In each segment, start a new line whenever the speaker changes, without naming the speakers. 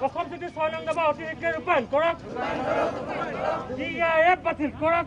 অসম চুক্তি 6 নং দফা অতিৰিক্ত ৰূপায়ণ কৰক EIF বাতিল কৰক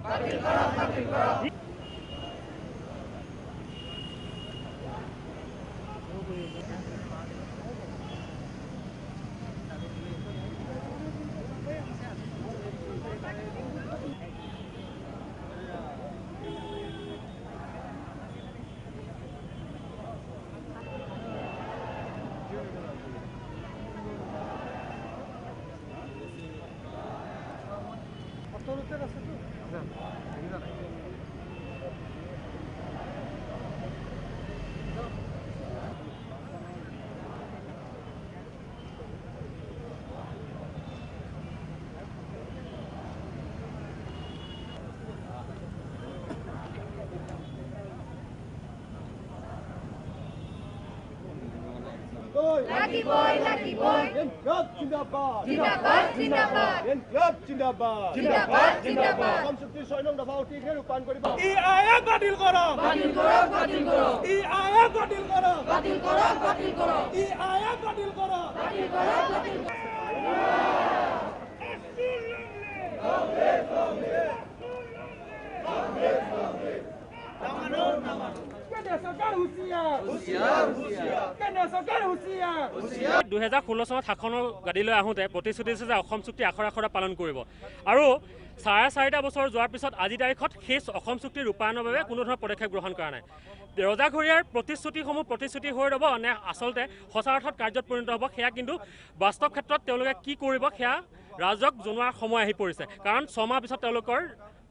লাগিবই লাগিবই
ইনকলাব জিন্দাবাদ
জিন্দাবাদ জিন্দাবাদ
ইনকলাব জিন্দাবাদ
জিন্দাবাদ জিন্দাবাদ
অসম চুক্তি 6 নং দফা অতিৰিক্ত ৰূপায়ণ কৰিব
EIF বাতিল কৰক
বাতিল কৰক বাতিল কৰক
EIF বাতিল কৰক
বাতিল কৰক বাতিল কৰক
EIF বাতিল কৰক
বাতিল কৰক বাতিল কৰক
কেন্দ্ৰীয় চৰকাৰ কেন্দ্ৰীয় চৰকাৰ 2016 চনত শাসনৰ গাদীলৈ আহোঁতে প্ৰতিশ্ৰুতি দিছে যে অসম চুক্তি আখৰে আখৰে পালন কৰিব আৰু 4.5 বছৰ যোৱাৰ পিছত আজি তাৰিখত সেই অসম চুক্তি ৰূপায়ণৰ বাবে কোনো ধৰণৰ পদক্ষেপ গ্ৰহণ কৰা নাই ৰজাঘৰীয়াৰ প্ৰতিশ্ৰুতিসমূহ প্ৰতিশ্ৰুতি হৈ ৰ'ব নে আচলতে সঁচা অৰ্থত কাৰ্যত পৰিণত হ'ব সেয়া কিন্তু বাস্তৱ ক্ষেত্ৰত তেওঁলোকে কি কৰিব সেয়া ৰাজক জনোৱাৰ সময় আহি পৰিছে কাৰণ 6 মাহ পিছত তেওঁলোকৰ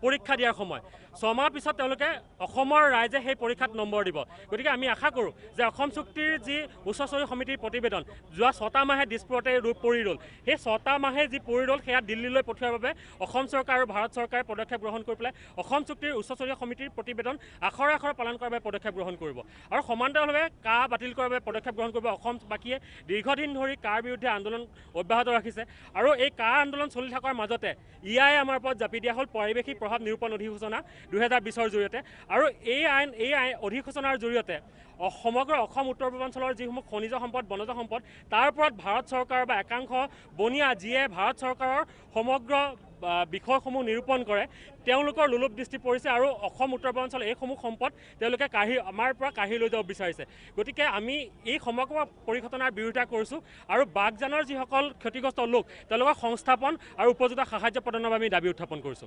পৰীক্ষা দিয়াৰ সময় 6 মাহ পিছত তেওঁলোকে অসমৰ ৰাইজে সেই পৰীক্ষাত নম্বৰ দিব গতিকে আমি আশা কৰোঁ যে অসম চুক্তিৰ যি উচ্চস্তৰীয় সমিতিৰ প্ৰতিবেদন যোৱা 6টা মাহে দিছপুৰতে ৰূপ পৰি ৰ'ল সেই 6টা মাহে যি পৰি ৰ'ল সেয়া দিল্লীলৈ পঠিওৱাৰ বাবে অসম চৰকাৰ আৰু ভাৰত চৰকাৰে পদক্ষেপ গ্ৰহণ কৰি পেলাই অসম চুক্তিৰ উচ্চস্তৰীয় সমিতিৰ প্ৰতিবেদন আখৰে আখৰে পালন কৰাৰ বাবে পদক্ষেপ গ্ৰহণ কৰিব আৰু সমান্তৰালভাৱে কা বাতিল কৰাৰ বাবে পদক্ষেপ গ্ৰহণ কৰিব অসমবাসীয়ে দীৰ্ঘদিন ধৰি কাৰ বিৰুদ্ধে আন্দোলন অব্যাহত ৰাখিছে আৰু এই কা আন্দোলন চলি থকাৰ মাজতে EIA আমাৰ ওপৰত জাপি দিয়া হ'ল পাৰিৱেশিক প্ৰভাৱ নিৰূপণ অধিসূচনা 2020ৰ জৰিয়তে আৰু এই অধিসূচনাৰ জৰিয়তে সমগ্ৰ অসম উত্তৰ পূৰ্বাঞ্চলৰ যিসমূহ খনিজ সম্পদ বনজ সম্পদ তাৰ ওপৰত ভাৰত চৰকাৰ বা একাংশ বনিয়া যিয়ে ভাৰত চৰকাৰৰ সমগ্ৰ বিষয়সমূহ নিৰূপণ কৰে তেওঁলোকৰ লোলুপ দৃষ্টি পৰিছে আৰু অসম উত্তৰ পূৰ্বাঞ্চল এইসমূহ সম্পদ তেওঁলোকে আমাৰ পৰা কাঢ়ি লৈ যাব বিচাৰিছে গতিকে আমি এই সমগ্ৰ পৰিঘটনাৰ বিৰোধিতা কৰিছোঁ আৰু বাগজানৰ যিসকল ক্ষতিগ্ৰস্ত লোক তেওঁলোকৰ সংস্থাপন আৰু উপযুক্ত সাহায্য প্ৰদানৰ বাবে আমি দাবী উত্থাপন কৰিছোঁ